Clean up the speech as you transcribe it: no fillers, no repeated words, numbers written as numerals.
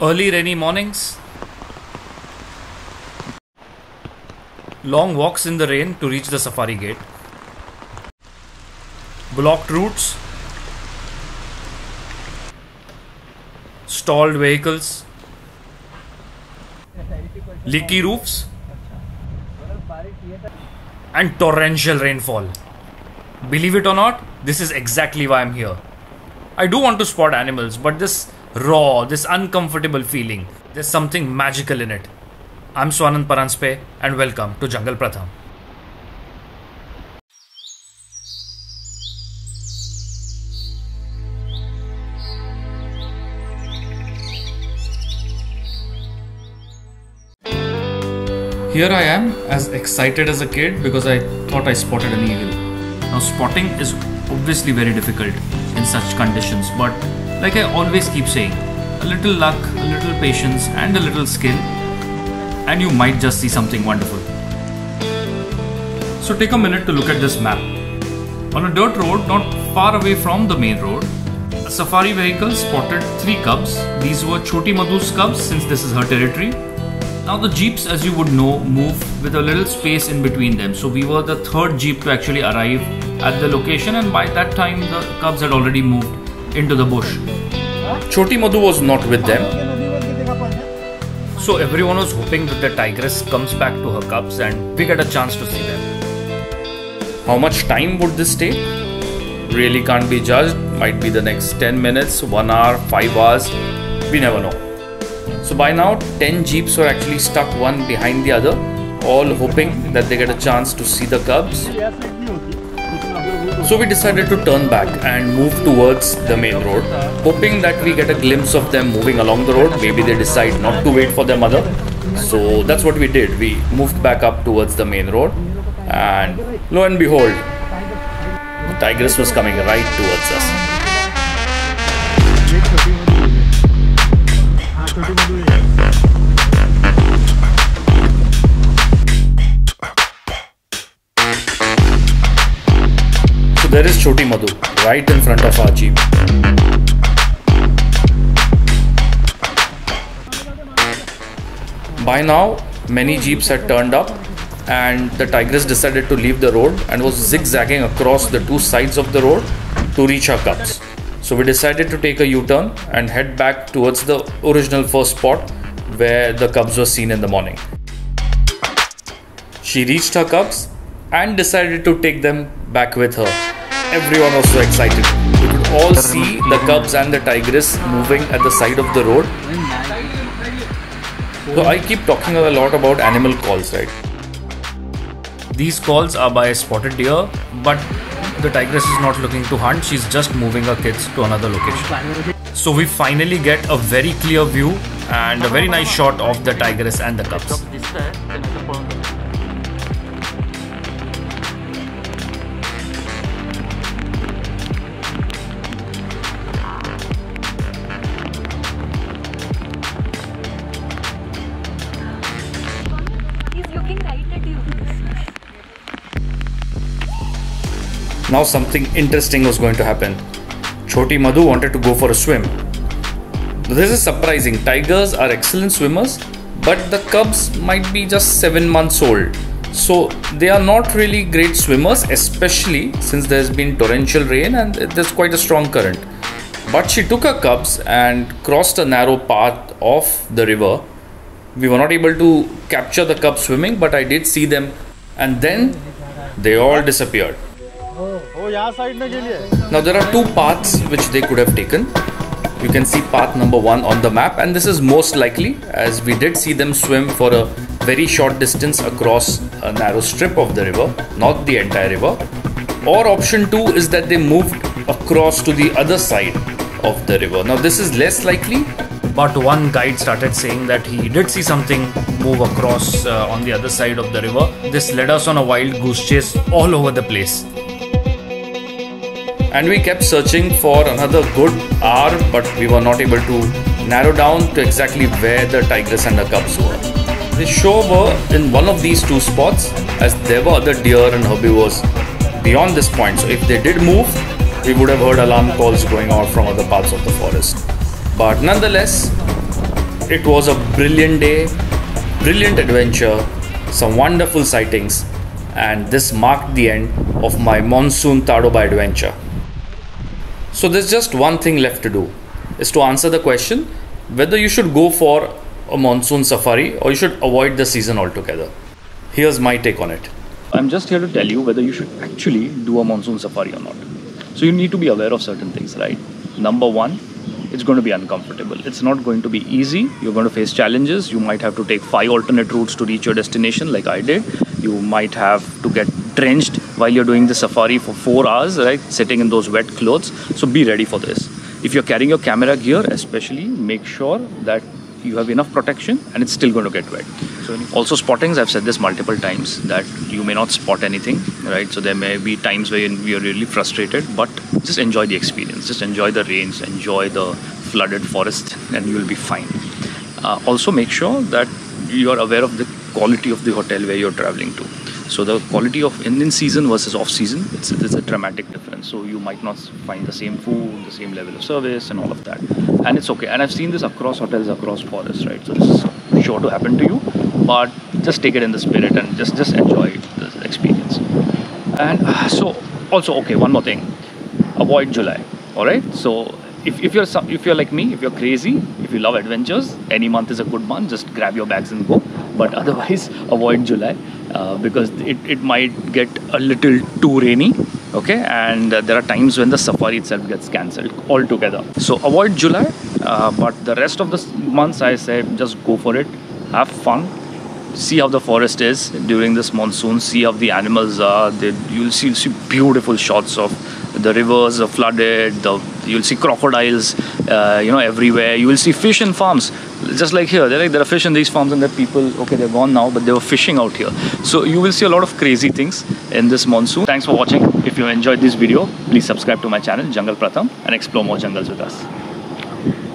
Early rainy mornings, long walks in the rain to reach the safari gate, blocked routes, stalled vehicles, leaky roofs, and torrential rainfall. Believe it or not, this is exactly why I'm here. I do want to spot animals, but this raw, this uncomfortable feeling, there's something magical in it. I'm Swanand Paranspe and welcome to Jungle Pratham. Here I am, as excited as a kid because I thought I spotted an eagle. Now spotting is obviously very difficult in such conditions, but like I always keep saying, a little luck, a little patience and a little skill and you might just see something wonderful. So take a minute to look at this map. On a dirt road not far away from the main road, a safari vehicle spotted 3 cubs. These were Choti Madhu's cubs since this is her territory. Now the jeeps, as you would know, move with a little space in between them. So we were the 3rd jeep to actually arrive at the location, and by that time the cubs had already moved into the bush. Choti Madhu was not with them. So everyone was hoping that the tigress comes back to her cubs and we get a chance to see them. How much time would this take? Really can't be judged. Might be the next 10 minutes, 1 hour, 5 hours. We never know. So by now 10 jeeps were actually stuck one behind the other, all hoping that they get a chance to see the cubs. So we decided to turn back and move towards the main road, hoping that we get a glimpse of them moving along the road. Maybe they decide not to wait for their mother. So that's what we did. We moved back up towards the main road and lo and behold, the tigress was coming right towards us. So there is Choti Madhu right in front of our jeep. By now many jeeps had turned up and the tigress decided to leave the road and was zigzagging across the 2 sides of the road to reach her cubs. So we decided to take a U-turn and head back towards the original first spot where the cubs were seen in the morning. She reached her cubs and decided to take them back with her. Everyone was so excited. We could all see the cubs and the tigress moving at the side of the road. So I keep talking a lot about animal calls, right? These calls are by a spotted deer, but the tigress is not looking to hunt. She's just moving her kids to another location. So we finally get a very clear view and a very nice shot of the tigress and the cubs. Now something interesting was going to happen. Choti Madhu wanted to go for a swim. This is surprising. Tigers are excellent swimmers, but the cubs might be just 7 months old. So they are not really great swimmers, especially since there's been torrential rain and there's quite a strong current. But she took her cubs and crossed a narrow path of the river. We were not able to capture the cubs swimming, but I did see them, and then they all disappeared. Now there are 2 paths which they could have taken. You can see path number 1 on the map, and this is most likely as we did see them swim for a very short distance across a narrow strip of the river, not the entire river. Or option 2 is that they moved across to the other side of the river. Now this is less likely, but one guide started saying that he did see something move across on the other side of the river. This led us on a wild goose chase all over the place. And we kept searching for another good hour, but we were not able to narrow down to exactly where the tigress and the cubs were. They sure were in one of these 2 spots, as there were other deer and herbivores beyond this point. So if they did move, we would have heard alarm calls going out from other parts of the forest. But nonetheless, It was a brilliant day, brilliant adventure, some wonderful sightings, and this marked the end of my Monsoon Tadoba adventure. So there's just one thing left to do, is to answer the question whether you should go for a monsoon safari or you should avoid the season altogether. Here's my take on it. I'm just here to tell you whether you should actually do a monsoon safari or not. So you need to be aware of certain things, right? Number one, it's going to be uncomfortable. It's not going to be easy. You're going to face challenges. You might have to take 5 alternate routes to reach your destination like I did. You might have to get drenched while you're doing the safari for 4 hours, right? Sitting in those wet clothes. So be ready for this. If you're carrying your camera gear, especially, make sure that you have enough protection and it's still going to get wet. So also spottings, I've said this multiple times that you may not spot anything, right? So there may be times where you're really frustrated, but just enjoy the experience. Just enjoy the rains, enjoy the flooded forest, and you will be fine. Also make sure that you are aware of the quality of the hotel where you're traveling to. So the quality of in season versus off season, it's a dramatic difference. So you might not find the same food, the same level of service and all of that. And it's okay. And I've seen this across hotels, across forests, right? So this is sure to happen to you, but just take it in the spirit and just enjoy the experience. And so also, okay, one more thing, avoid July, all right? So if you're like me, if you're crazy, if you love adventures, any month is a good month. Just grab your bags and go. But otherwise, avoid July because it might get a little too rainy. Okay, and there are times when the safari itself gets cancelled altogether. So avoid July, but the rest of the months, I say, just go for it. Have fun. See how the forest is during this monsoon. See how the animals are. You'll see beautiful shots of the rivers are flooded. You'll see crocodiles, everywhere. You will see fish in farms, just like here. There are fish in these farms, and there are people. Okay, they're gone now, but they were fishing out here. So you will see a lot of crazy things in this monsoon. Thanks for watching. If you enjoyed this video, please subscribe to my channel, Jungle Pratham, and explore more jungles with us.